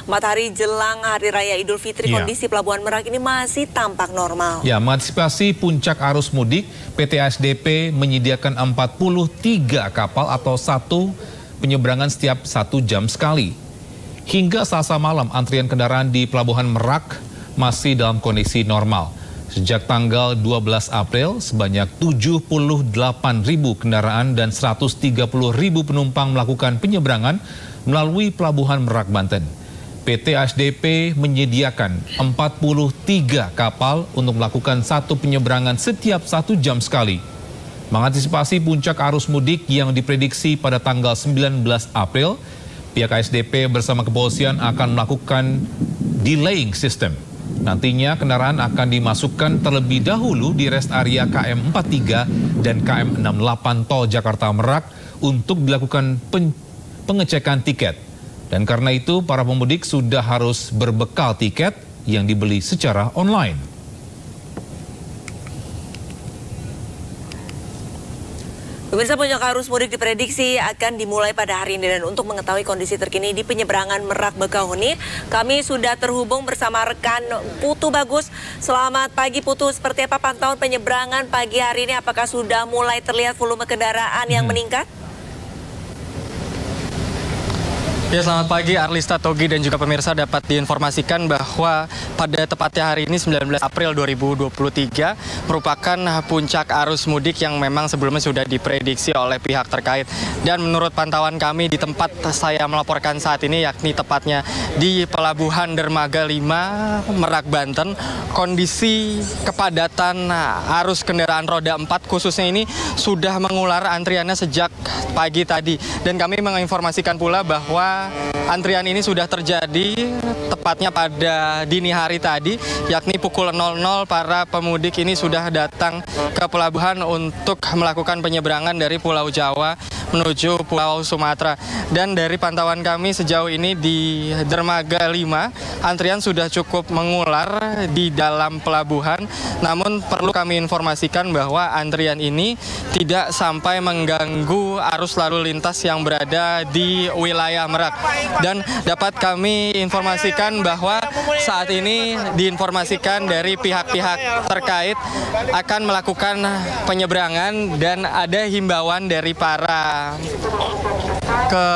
4 hari jelang Hari Raya Idul Fitri, kondisi Pelabuhan Merak ini masih tampak normal. Ya, mengantisipasi puncak arus mudik, PT ASDP menyediakan 43 kapal atau 1 penyeberangan setiap 1 jam sekali. Hingga Selasa malam, antrian kendaraan di Pelabuhan Merak masih dalam kondisi normal. Sejak tanggal 12 April, sebanyak 78.000 kendaraan dan 130.000 penumpang melakukan penyeberangan melalui Pelabuhan Merak, Banten. PT ASDP menyediakan 43 kapal untuk melakukan 1 penyeberangan setiap 1 jam sekali. Mengantisipasi puncak arus mudik yang diprediksi pada tanggal 19 April, pihak ASDP bersama kepolisian akan melakukan delaying system. Nantinya kendaraan akan dimasukkan terlebih dahulu di rest area KM 43 dan KM 68 Tol Jakarta Merak untuk dilakukan pengecekan tiket. Dan karena itu, para pemudik sudah harus berbekal tiket yang dibeli secara online. Pemirsa, puncak arus mudik diprediksi akan dimulai pada hari ini, dan untuk mengetahui kondisi terkini di penyeberangan Merak Bekahuni, kami sudah terhubung bersama rekan Putu Bagus. Selamat pagi Putu, seperti apa pantauan penyeberangan pagi hari ini? Apakah sudah mulai terlihat volume kendaraan yang meningkat? Ya, selamat pagi Arlista, Togi, dan juga pemirsa. Dapat diinformasikan bahwa pada tepatnya hari ini 19 April 2023 merupakan puncak arus mudik yang memang sebelumnya sudah diprediksi oleh pihak terkait. Dan menurut pantauan kami di tempat saya melaporkan saat ini, yakni tepatnya di Pelabuhan Dermaga 5 Merak, Banten, kondisi kepadatan arus kendaraan roda 4 khususnya ini sudah mengular antriannya sejak pagi tadi. Dan kami menginformasikan pula bahwa antrian ini sudah terjadi tepatnya pada dini hari tadi, yakni pukul 00 para pemudik ini sudah datang ke pelabuhan untuk melakukan penyeberangan dari Pulau Jawa menuju Pulau Sumatera. Dan dari pantauan kami sejauh ini di Dermaga 5, antrian sudah cukup mengular di dalam pelabuhan. Namun perlu kami informasikan bahwa antrian ini tidak sampai mengganggu arus lalu lintas yang berada di wilayah Merak. Dan dapat kami informasikan bahwa saat ini diinformasikan dari pihak-pihak terkait akan melakukan penyeberangan, dan ada himbauan dari para ke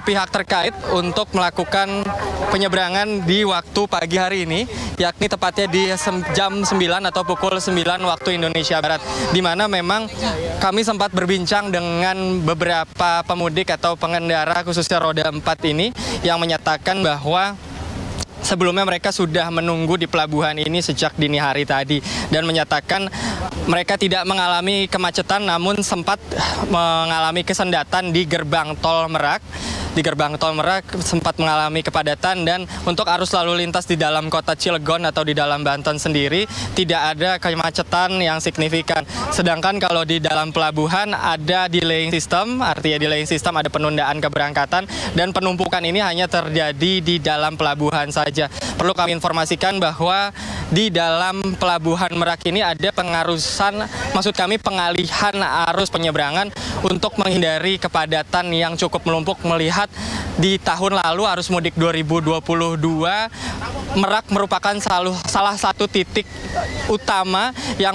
pihak terkait untuk melakukan penyeberangan di waktu pagi hari ini, yakni tepatnya di jam 9 atau pukul 9 waktu Indonesia Barat, di mana memang kami sempat berbincang dengan beberapa pemudik atau pengendara khususnya roda 4 ini yang menyatakan bahwa sebelumnya mereka sudah menunggu di pelabuhan ini sejak dini hari tadi, dan menyatakan mereka tidak mengalami kemacetan namun sempat mengalami kesendatan di gerbang tol Merak. Di gerbang tol Merak sempat mengalami kepadatan, dan untuk arus lalu lintas di dalam kota Cilegon atau di dalam Banten sendiri tidak ada kemacetan yang signifikan. Sedangkan kalau di dalam pelabuhan ada delaying system, artinya delaying system ada penundaan keberangkatan, dan penumpukan ini hanya terjadi di dalam pelabuhan saja. Perlu kami informasikan bahwa di dalam Pelabuhan Merak ini ada pengalihan arus penyeberangan untuk menghindari kepadatan yang cukup menumpuk. Melihat di tahun lalu arus mudik 2022, Merak merupakan salah satu titik utama yang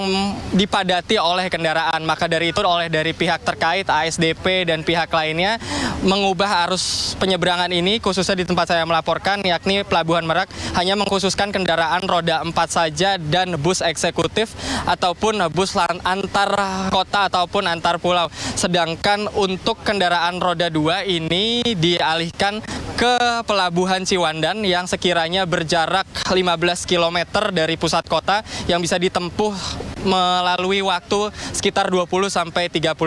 dipadati oleh kendaraan. Maka dari itu dari pihak terkait ASDP dan pihak lainnya mengubah arus penyeberangan ini khususnya di tempat saya melaporkan, yakni Pelabuhan Merak hanya mengkhususkan kendaraan roda 4 saja dan bus eksekutif ataupun bus antar kota ataupun antar pulau. Sedangkan untuk kendaraan roda 2 ini dialihkan ke Pelabuhan Ciwandan yang sekiranya berjarak 15 km dari pusat kota yang bisa ditempuh melalui waktu sekitar 20-30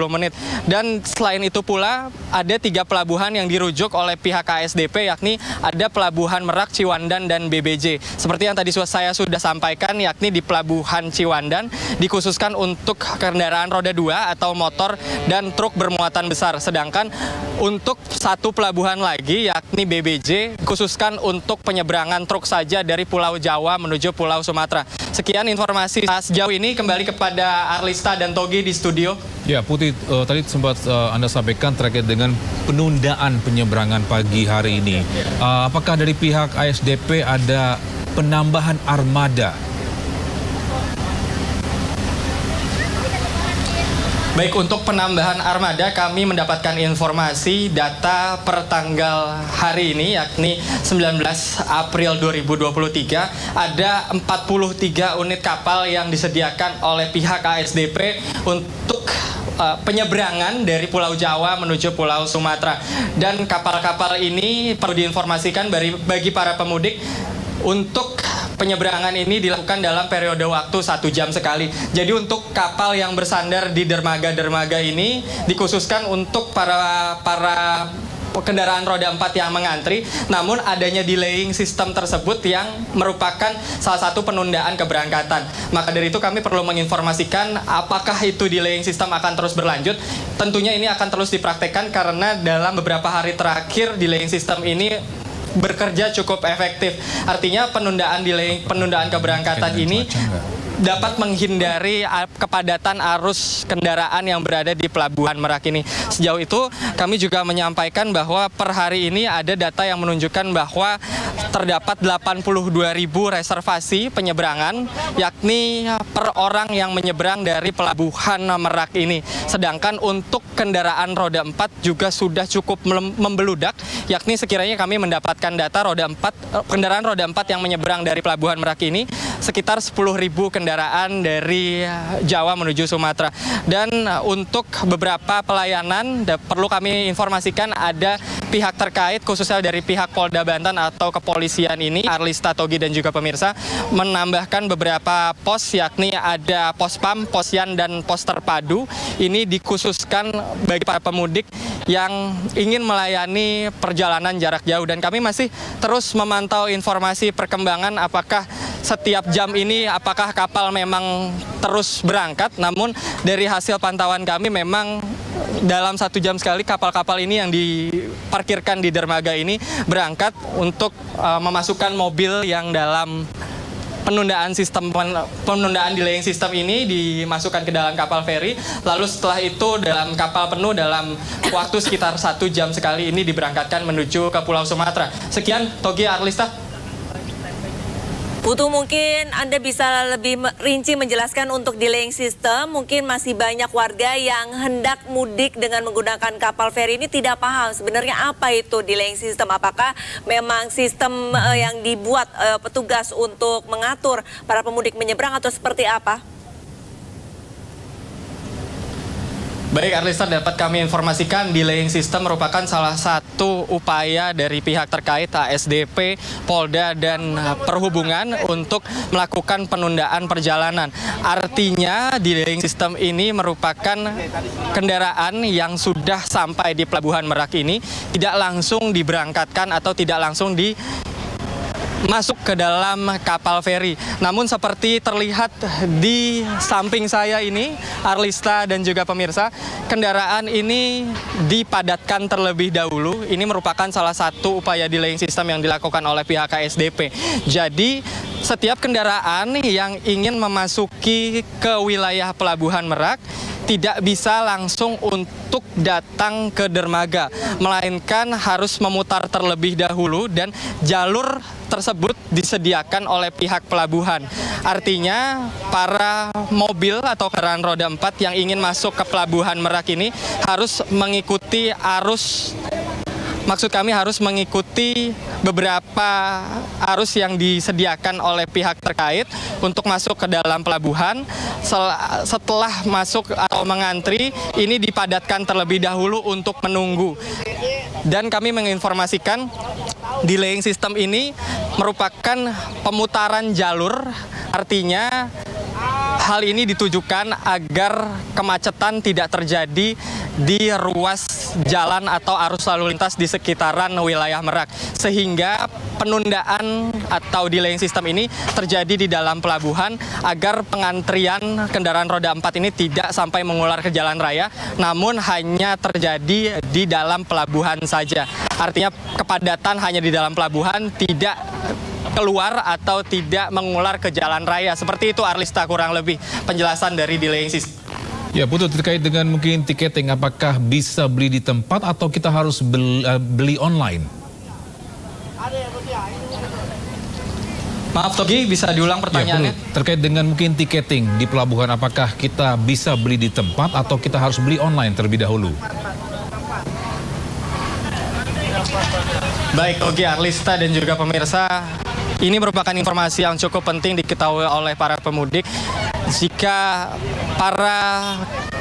menit. Dan selain itu pula ada 3 pelabuhan yang dirujuk oleh pihak ASDP, yakni ada Pelabuhan Merak, Ciwandan, dan BBJ. Seperti yang tadi saya sudah sampaikan, yakni di Pelabuhan Ciwandan dikhususkan untuk kendaraan roda 2 atau motor dan truk bermuatan besar. Sedangkan untuk satu pelabuhan lagi, yakni BBJ, khususkan untuk penyeberangan truk saja dari Pulau Jawa menuju Pulau Sumatera. Sekian informasi sejauh ini, kembali kepada Arlista dan Togi di studio. Ya, Putih, tadi sempat Anda sampaikan terkait dengan penundaan penyeberangan pagi hari ini. Apakah dari pihak ASDP ada penambahan armada? Baik, untuk penambahan armada kami mendapatkan informasi data per tanggal hari ini, yakni 19 April 2023, ada 43 unit kapal yang disediakan oleh pihak ASDP untuk penyeberangan dari Pulau Jawa menuju Pulau Sumatera. Dan kapal-kapal ini perlu diinformasikan bagi para pemudik, untuk penyeberangan ini dilakukan dalam periode waktu 1 jam sekali. Jadi untuk kapal yang bersandar di dermaga-dermaga ini dikhususkan untuk para kendaraan roda 4 yang mengantri, namun adanya delaying sistem tersebut yang merupakan salah satu penundaan keberangkatan. Maka dari itu kami perlu menginformasikan apakah itu delaying sistem akan terus berlanjut. Tentunya ini akan terus dipraktekkan karena dalam beberapa hari terakhir delaying sistem ini bekerja cukup efektif. Artinya penundaan keberangkatan ini dapat menghindari kepadatan arus kendaraan yang berada di Pelabuhan Merak ini. Sejauh itu kami juga menyampaikan bahwa per hari ini ada data yang menunjukkan bahwa terdapat 82.000 reservasi penyeberangan, yakni per orang yang menyeberang dari Pelabuhan Merak ini. Sedangkan untuk kendaraan roda 4 juga sudah cukup membeludak, yakni sekiranya kami mendapatkan data kendaraan roda 4 yang menyeberang dari Pelabuhan Merak ini sekitar 10.000 kendaraan dari Jawa menuju Sumatera. Dan untuk beberapa pelayanan perlu kami informasikan ada pihak terkait, khususnya dari pihak Polda Banten atau kepolisian ini, Arlista, Togi, dan juga pemirsa, menambahkan beberapa pos, yakni ada pos PAM, pos Yan, dan pos terpadu. Ini dikhususkan bagi para pemudik yang ingin melayani perjalanan jarak jauh. Dan kami masih terus memantau informasi perkembangan apakah setiap jam ini apakah kapal memang terus berangkat. Namun dari hasil pantauan kami memang dalam 1 jam sekali kapal-kapal ini yang diparkirkan di dermaga ini berangkat untuk memasukkan mobil yang dalam penundaan delaying system ini dimasukkan ke dalam kapal feri. Lalu setelah itu dalam kapal penuh dalam waktu sekitar 1 jam sekali ini diberangkatkan menuju ke Pulau Sumatera. Sekian, Togi, Arlista. Putu, mungkin Anda bisa lebih rinci menjelaskan untuk delaying system. Mungkin masih banyak warga yang hendak mudik dengan menggunakan kapal feri ini tidak paham sebenarnya apa itu delaying system. Apakah memang sistem yang dibuat petugas untuk mengatur para pemudik menyeberang atau seperti apa? Baik, Arlista, dapat kami informasikan delaying system merupakan salah satu upaya dari pihak terkait ASDP, Polda, dan Perhubungan untuk melakukan penundaan perjalanan. Artinya delaying system ini merupakan kendaraan yang sudah sampai di Pelabuhan Merak ini tidak langsung diberangkatkan atau tidak langsung masuk ke dalam kapal feri. Namun seperti terlihat di samping saya ini, Arlista dan juga pemirsa, kendaraan ini dipadatkan terlebih dahulu. Ini merupakan salah satu upaya delaying system yang dilakukan oleh pihak KSDP. Jadi setiap kendaraan yang ingin memasuki ke wilayah Pelabuhan Merak tidak bisa langsung untuk datang ke dermaga, melainkan harus memutar terlebih dahulu dan jalur tersebut disediakan oleh pihak pelabuhan. Artinya para mobil atau kendaraan roda 4 yang ingin masuk ke Pelabuhan Merak ini harus mengikuti arus. Maksud kami harus mengikuti beberapa arus yang disediakan oleh pihak terkait untuk masuk ke dalam pelabuhan. Setelah masuk atau mengantri, ini dipadatkan terlebih dahulu untuk menunggu. Dan kami menginformasikan delaying system ini merupakan pemutaran jalur, artinya hal ini ditujukan agar kemacetan tidak terjadi di ruas jalan atau arus lalu lintas di sekitaran wilayah Merak. Sehingga penundaan atau delaying sistem ini terjadi di dalam pelabuhan agar pengantrian kendaraan roda 4 ini tidak sampai mengular ke jalan raya, namun hanya terjadi di dalam pelabuhan saja. Artinya kepadatan hanya di dalam pelabuhan, tidak keluar atau tidak mengular ke jalan raya. Seperti itu Arlista kurang lebih penjelasan dari delaying system. Ya Putu, terkait dengan mungkin tiketing, apakah bisa beli di tempat atau kita harus beli online? Maaf Togi, bisa diulang pertanyaannya? Ya, terkait dengan mungkin tiketing di pelabuhan, apakah kita bisa beli di tempat atau kita harus beli online terlebih dahulu? Baik Togi, Arlista dan juga pemirsa, ini merupakan informasi yang cukup penting diketahui oleh para pemudik. Jika para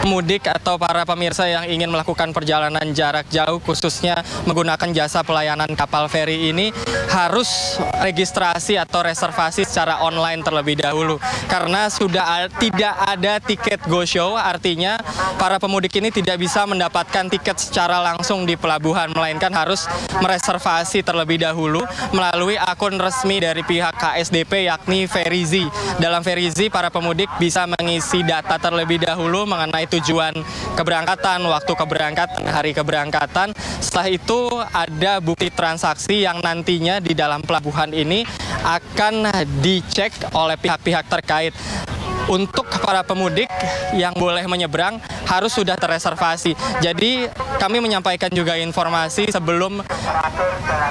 pemudik atau para pemirsa yang ingin melakukan perjalanan jarak jauh, khususnya menggunakan jasa pelayanan kapal feri ini, harus registrasi atau reservasi secara online terlebih dahulu. Karena sudah tidak ada tiket go show, artinya para pemudik ini tidak bisa mendapatkan tiket secara langsung di pelabuhan, melainkan harus mereservasi terlebih dahulu melalui akun resmi dari pihak KSDP, yakni Ferizi. Dalam Ferizi, para pemudik bisa mengisi data terlebih dahulu mengenai tujuan keberangkatan, waktu keberangkatan, hari keberangkatan. Setelah itu ada bukti transaksi yang nantinya di dalam pelabuhan ini akan dicek oleh pihak-pihak terkait. Untuk para pemudik yang boleh menyeberang harus sudah terreservasi. Jadi kami menyampaikan juga informasi sebelum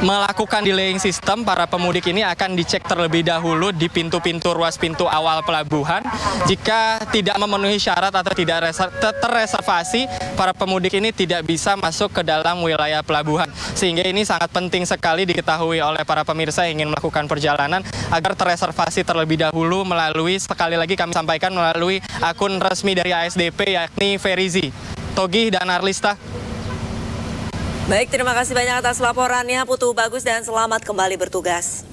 melakukan delaying system, para pemudik ini akan dicek terlebih dahulu di pintu-pintu ruas pintu awal pelabuhan. Jika tidak memenuhi syarat atau tidak terreservasi, para pemudik ini tidak bisa masuk ke dalam wilayah pelabuhan. Sehingga ini sangat penting sekali diketahui oleh para pemirsa yang ingin melakukan perjalanan agar terreservasi terlebih dahulu melalui, sekali lagi kami sampaikan, melalui akun resmi dari ASDP, yakni Ferizi. Togi dan Arlista. Baik, terima kasih banyak atas laporannya Putu Bagus dan selamat kembali bertugas.